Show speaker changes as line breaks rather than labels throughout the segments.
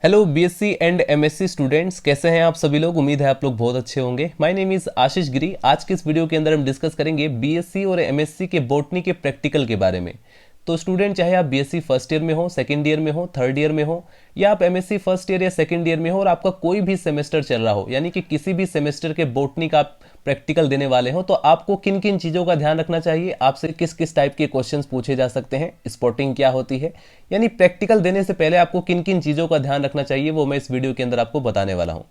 Hello BSc and MSc students, कैसे हैं आप सभी लोग। उम्मीद है आप लोग बहुत अच्छे होंगे। माय नेम इज़ आशीष गिरी। आज के इस वीडियो के अंदर हम डिस्कस करेंगे बीएससी और एमएससी के बॉटनी के प्रैक्टिकल के बारे में। तो स्टूडेंट, चाहे आप बीएससी फर्स्ट ईयर में हो, सेकंड ईयर में हो, थर्ड ईयर में हो, या आप एमएससी फर्स्ट ईयर या सेकंड ईयर में हो और आपका कोई भी सेमेस्टर चल रहा हो, यानी कि किसी भी सेमेस्टर के बॉटनी का आप प्रैक्टिकल देने वाले हो, तो आपको किन किन चीज़ों का ध्यान रखना चाहिए, आपसे किस किस टाइप के क्वेश्चंस पूछे जा सकते हैं, स्पॉटिंग क्या होती है, यानी प्रैक्टिकल देने से पहले आपको किन किन चीज़ों का ध्यान रखना चाहिए, वो मैं इस वीडियो के अंदर आपको बताने वाला हूँ।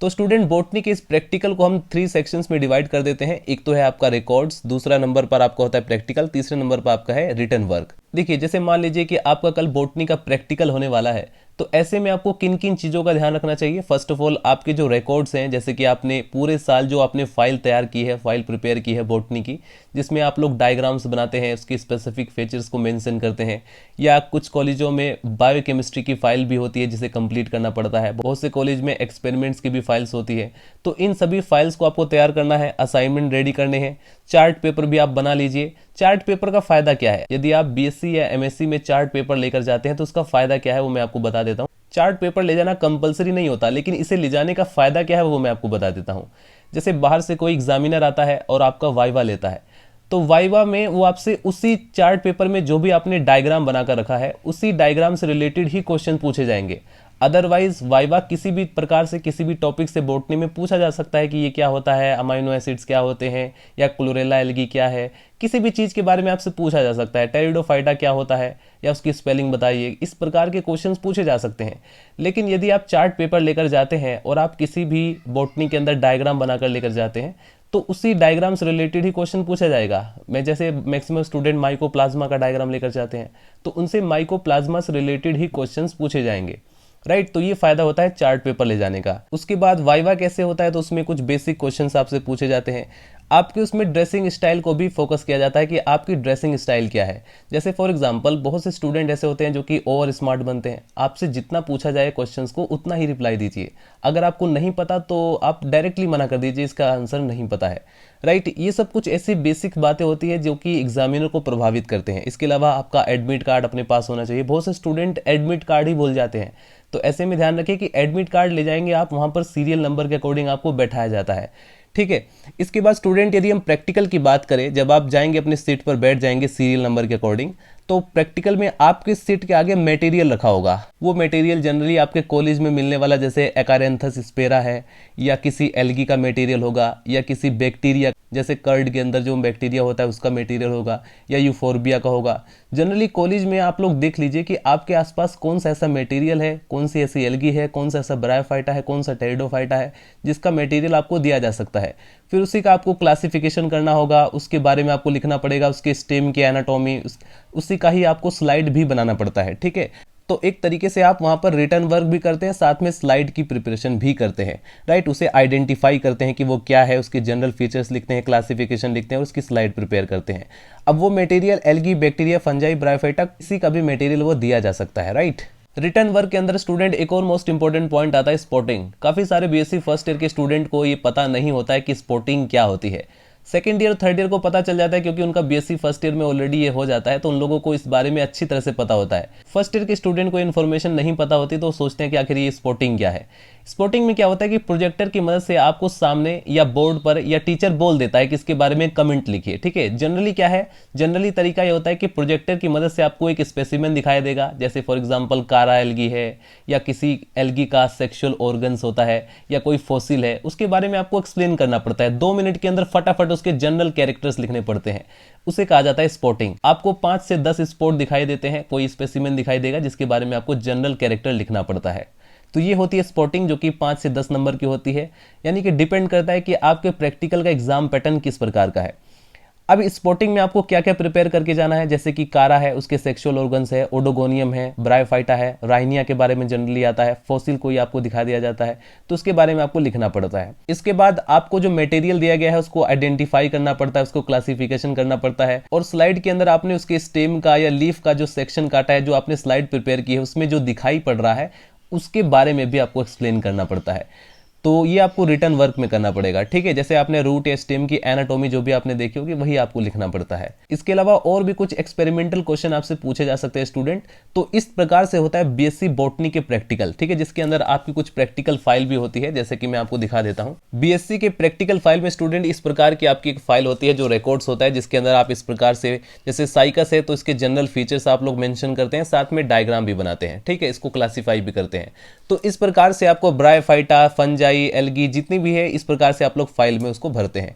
तो स्टूडेंट, बॉटनी के इस प्रैक्टिकल को हम 3 सेक्शंस में डिवाइड कर देते हैं। एक तो है आपका रिकॉर्ड्स, दूसरा नंबर पर आपका होता है प्रैक्टिकल, तीसरे नंबर पर आपका है रिटन वर्क। देखिए, जैसे मान लीजिए कि आपका कल बॉटनी का प्रैक्टिकल होने वाला है, तो ऐसे में आपको किन किन चीज़ों का ध्यान रखना चाहिए। फर्स्ट ऑफ ऑल, आपके जो रिकॉर्ड्स हैं, जैसे कि आपने पूरे साल जो आपने फाइल तैयार की है, फाइल प्रिपेयर की है बॉटनी की, जिसमें आप लोग डायग्राम्स बनाते हैं, उसकी स्पेसिफिक फीचर्स को मेंशन करते हैं, या कुछ कॉलेजों में बायोकेमिस्ट्री की फाइल भी होती है जिसे कंप्लीट करना पड़ता है, बहुत से कॉलेज में एक्सपेरिमेंट्स की भी फाइल्स होती है। तो इन सभी फाइल्स को आपको तैयार करना है, असाइनमेंट रेडी करने हैं, चार्ट पेपर भी आप बना लीजिए। चार्ट पेपर का फायदा क्या है, यदि आप बीएससी या एमएससी में चार्ट पेपर लेकर जाते हैं तो उसका फायदा क्या है वो मैं आपको बता देता हूँ। चार्ट पेपर ले जाना कंपलसरी नहीं होता, लेकिन इसे ले जाने का फायदा क्या है वो मैं आपको बता देता हूँ। जैसे बाहर से कोई एग्जामिनर आता है और आपका वाइवा लेता है, तो वाइवा में वो आपसे उसी चार्ट पेपर में जो भी आपने डायग्राम बनाकर रखा है, उसी डायग्राम से रिलेटेड ही क्वेश्चन पूछे जाएंगे। अदरवाइज वाइवा किसी भी प्रकार से किसी भी टॉपिक से बॉटनी में पूछा जा सकता है कि ये क्या होता है, अमाइनो एसिड्स क्या होते हैं, या क्लोरेला एल्गी क्या है, किसी भी चीज़ के बारे में आपसे पूछा जा सकता है। टेरिडोफाइटा क्या होता है, या उसकी स्पेलिंग बताइए। इस प्रकार के क्वेश्चंस पूछे जा सकते हैं। लेकिन यदि आप चार्ट पेपर लेकर जाते हैं और आप किसी भी बॉटनी के अंदर डायग्राम बनाकर लेकर जाते हैं, तो उसी डायग्राम से रिलेटेड ही क्वेश्चन पूछा जाएगा। मैं जैसे मैक्सिमम स्टूडेंट माइकोप्लाज्मा का डायग्राम लेकर जाते हैं, तो उनसे माइकोप्लाज्मा से रिलेटेड ही क्वेश्चंस पूछे जाएंगे। राइट, तो ये फायदा होता है चार्ट पेपर ले जाने का। उसके बाद वाइवा कैसे होता है, तो उसमें कुछ बेसिक क्वेश्चंस आपसे पूछे जाते हैं। आपके उसमें ड्रेसिंग स्टाइल को भी फोकस किया जाता है कि आपकी ड्रेसिंग स्टाइल क्या है। जैसे फॉर एग्जांपल, बहुत से स्टूडेंट ऐसे होते हैं जो कि ओवर स्मार्ट बनते हैं। आपसे जितना पूछा जाए क्वेश्चंस को उतना ही रिप्लाई दीजिए। अगर आपको नहीं पता तो आप डायरेक्टली मना कर दीजिए, इसका आंसर नहीं पता है। राइट, ये सब कुछ ऐसी बेसिक बातें होती है जो कि एग्जामिनर को प्रभावित करते हैं। इसके अलावा आपका एडमिट कार्ड अपने पास होना चाहिए। बहुत से स्टूडेंट एडमिट कार्ड ही भूल जाते हैं, तो ऐसे में ध्यान रखिए कि एडमिट कार्ड ले जाएंगे आप, वहां पर सीरियल नंबर के अकॉर्डिंग आपको बैठाया जाता है। ठीक है। इसके बाद स्टूडेंट, यदि हम प्रैक्टिकल की बात करें, जब आप जाएंगे अपने सीट पर बैठ जाएंगे सीरियल नंबर के अकॉर्डिंग, तो प्रैक्टिकल में आपके सीट के आगे मटेरियल रखा होगा। वो मटेरियल जनरली आपके कॉलेज में मिलने वाला, जैसे एकारेंथस स्पेरा है, या किसी एल्गी का मटेरियल होगा, या किसी बैक्टीरिया, जैसे कर्ड के अंदर जो बैक्टीरिया होता है उसका मटेरियल होगा, या यूफोर्बिया का होगा। जनरली कॉलेज में आप लोग देख लीजिए कि आपके आसपास कौन सा ऐसा मटेरियल है, कौन सी ऐसी एल्गी है, कौन सा ऐसा ब्रायोफाइटा है, कौन सा टेरिडोफाइटा है, जिसका मटेरियल आपको दिया जा सकता है। फिर उसी का आपको क्लासिफिकेशन करना होगा, उसके बारे में आपको लिखना पड़ेगा, उसके स्टेम की एनाटॉमी, उसी का ही आपको स्लाइड भी बनाना पड़ता है। ठीक है। तो एक तरीके से आप वहां पर रिटर्न वर्क भी करते हैं, साथ में स्लाइड की प्रिपरेशन भी करते हैं। राइट, उसे आइडेंटिफाई करते हैं कि वो क्या है, उसके जनरल फीचर्स लिखते हैं, क्लासिफिकेशन लिखते हैं और उसकी स्लाइड प्रिपेयर करते हैं। अब वो material algae, bacteria, fungi, bryophyta, किसी का भी मटेरियल वो दिया जा सकता है। राइट, रिटर्न वर्क के अंदर स्टूडेंट एक और मोस्ट इंपॉर्टेंट पॉइंट आता है स्पॉटिंग। काफी सारे बीएससी फर्स्ट ईयर के स्टूडेंट को ये पता नहीं होता है कि स्पॉटिंग क्या होती है। सेकेंड ईयर थर्ड ईयर को पता चल जाता है, क्योंकि उनका बीएससी फर्स्ट ईयर में ऑलरेडी ये हो जाता है, तो उन लोगों को इस बारे में अच्छी तरह से पता होता है। फर्स्ट ईयर के स्टूडेंट को इन्फॉर्मेशन नहीं पता होती, तो सोचते हैं कि आखिर ये स्पॉटिंग क्या है। स्पॉटिंग में क्या होता है कि प्रोजेक्टर की मदद से आपको सामने या बोर्ड पर या टीचर बोल देता है कि इसके बारे में कमेंट लिखिए। ठीक है। जनरली क्या है, जनरली तरीका ये होता है कि प्रोजेक्टर की मदद से आपको एक स्पेसिमेन दिखाई देगा, जैसे फॉर एग्जांपल कारा एल्गी है, या किसी एल्गी का सेक्सुअल ऑर्गन्स होता है, या कोई फॉसिल है, उसके बारे में आपको एक्सप्लेन करना पड़ता है। 2 मिनट के अंदर फटाफट उसके जनरल कैरेक्टर्स लिखने पड़ते हैं। उसे कहा जाता है स्पॉटिंग। आपको 5 से 10 स्पॉट दिखाई देते हैं, कोई स्पेसिमेन दिखाई देगा जिसके बारे में आपको जनरल कैरेक्टर लिखना पड़ता है। तो ये होती है स्पॉटिंग, जो कि 5 से 10 नंबर की होती है। यानी कि डिपेंड करता है कि आपके प्रैक्टिकल का एग्जाम पैटर्न किस प्रकार का है। अब स्पॉटिंग में आपको क्या क्या प्रिपेयर करके जाना है, जैसे कि कारा है, उसके सेक्सुअल ऑर्गन्स है, ओडोगोनियम है, ब्रायोफाइटा है, राइनिया के बारे में जनरली आता है, फॉसिल कोई आपको दिखा दिया जाता है, तो उसके बारे में आपको लिखना पड़ता है। इसके बाद आपको जो मटेरियल दिया गया है उसको आइडेंटिफाई करना पड़ता है, उसको क्लासिफिकेशन करना पड़ता है, और स्लाइड के अंदर आपने उसके स्टेम का या लीफ का जो सेक्शन काटा है, जो आपने स्लाइड प्रिपेयर की है, उसमें जो दिखाई पड़ रहा है उसके बारे में भी आपको एक्सप्लेन करना पड़ता है। तो ये आपको रिटर्न वर्क में करना पड़ेगा, ठीक है। जैसे आपने रूट या स्टेम की एनाटॉमी जो भी आपने देखी होगी वही आपको लिखना पड़ता है। इसके अलावा और भी कुछ एक्सपेरिमेंटल क्वेश्चन आपसे पूछे जा सकते हैं स्टूडेंट। तो इस प्रकार से होता है बीएससी बॉटनी के प्रैक्टिकल, ठीक है, जिसके अंदर आपकी कुछ प्रैक्टिकल फाइल भी होती है, जैसे कि मैं आपको दिखा देता हूं। बीएससी के प्रैक्टिकल फाइल में स्टूडेंट इस प्रकार की आपकी एक फाइल होती है जो रिकॉर्ड्स होता है, जिसके अंदर आप इस प्रकार से, जैसे साइकस है तो इसके जनरल फीचर्स आप लोग मेंशन करते हैं, साथ में डायग्राम भी बनाते हैं, ठीक है, इसको क्लासिफाई भी करते हैं। तो इस प्रकार से आपको ब्रायोफाइटा, फंजाई, एल्गी जितनी भी है, इस प्रकार से आप लोग फाइल में उसको भरते हैं।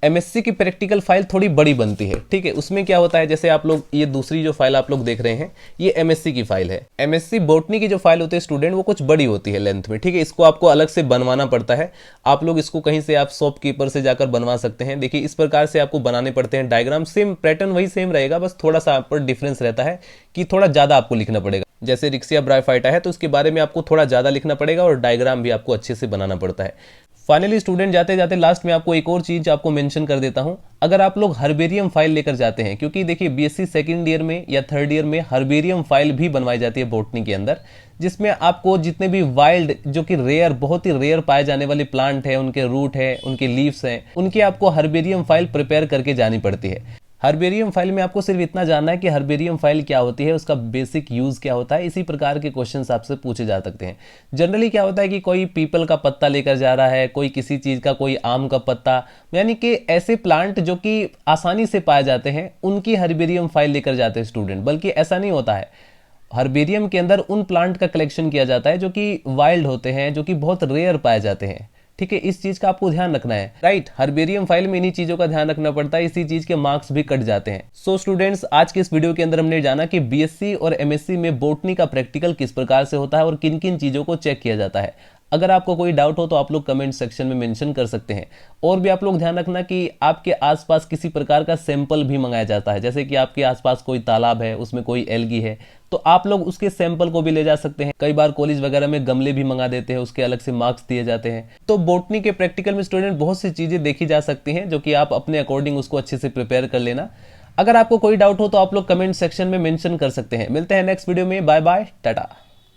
एमएससी की प्रैक्टिकल फाइल थोड़ी बड़ी बनती है, ठीक है। उसमें क्या होता है, जैसे आप लोग ये दूसरी जो फाइल आप लोग देख रहे हैं ये एमएससी की फाइल है। एमएससी बॉटनी की जो फाइल होती है स्टूडेंट वो कुछ बड़ी होती है लेंथ में, ठीक है। इसको आपको अलग से बनवाना पड़ता है। आप लोग इसको कहीं से आप शॉपकीपर से जाकर बनवा सकते हैं। देखिए इस प्रकार से आपको बनाने पड़ते हैं डायग्राम। सेम पैटर्न वही सेम रहेगा, बस थोड़ा सा आप पर डिफरेंस रहता है कि थोड़ा ज्यादा आपको लिखना पड़ेगा। जैसे रिक्सिया ब्रायोफाइटा है तो उसके बारे में आपको थोड़ा ज्यादा लिखना पड़ेगा और डायग्राम भी आपको अच्छे से बनाना पड़ता है। फाइनली स्टूडेंट जाते जाते लास्ट में आपको एक और चीज आपको मेंशन कर देता हूं। अगर आप लोग हर्बेरियम फाइल लेकर जाते हैं, क्योंकि देखिए बीएससी सेकंड ईयर में या थर्ड ईयर में हर्बेरियम फाइल भी बनवाई जाती है बॉटनी के अंदर, जिसमें आपको जितने भी वाइल्ड जो कि रेयर, बहुत ही रेयर पाए जाने वाले प्लांट है, उनके रूट है, उनके लीव्स हैं, उनकी आपको हर्बेरियम फाइल प्रिपेयर करके जानी पड़ती है। हर्बेरियम फाइल में आपको सिर्फ इतना जानना है कि हर्बेरियम फाइल क्या होती है, उसका बेसिक यूज क्या होता है। इसी प्रकार के क्वेश्चंस आपसे पूछे जा सकते हैं। जनरली क्या होता है कि कोई पीपल का पत्ता लेकर जा रहा है, कोई किसी चीज का, कोई आम का पत्ता, यानी कि ऐसे प्लांट जो कि आसानी से पाए जाते हैं उनकी हर्बेरियम फाइल लेकर जाते हैं स्टूडेंट। बल्कि ऐसा नहीं होता है, हर्बेरियम के अंदर उन प्लांट का कलेक्शन किया जाता है जो कि वाइल्ड होते हैं, जो कि बहुत रेयर पाए जाते हैं, ठीक है। इस चीज का आपको ध्यान रखना है, राइट। हर्बेरियम फाइल में इन्हीं चीजों का ध्यान रखना पड़ता है, इसी चीज के मार्क्स भी कट जाते हैं। सो स्टूडेंट्स, आज के इस वीडियो के अंदर हमने जाना कि बीएससी और एमएससी में बॉटनी का प्रैक्टिकल किस प्रकार से होता है और किन किन चीजों को चेक किया जाता है। अगर आपको कोई डाउट हो तो आप लोग कमेंट सेक्शन में मेंशन कर सकते हैं। और भी आप लोग ध्यान रखना कि आपके आसपास किसी प्रकार का सैंपल भी मंगाया जाता है, जैसे कि आपके आसपास कोई तालाब है, उसमें कोई एल्गी है, तो आप लोग उसके सैंपल को भी ले जा सकते हैं। कई बार कॉलेज वगैरह में गमले भी मंगा देते हैं, उसके अलग से मार्क्स दिए जाते हैं। तो बॉटनी के प्रैक्टिकल में स्टूडेंट बहुत सी चीजें देखी जा सकती हैं, जो कि आप अपने अकॉर्डिंग उसको अच्छे से प्रिपेयर कर लेना। अगर आपको कोई डाउट हो तो आप लोग कमेंट सेक्शन में मेंशन कर सकते हैं। मिलते हैं नेक्स्ट वीडियो में, बाय बाय, टाटा।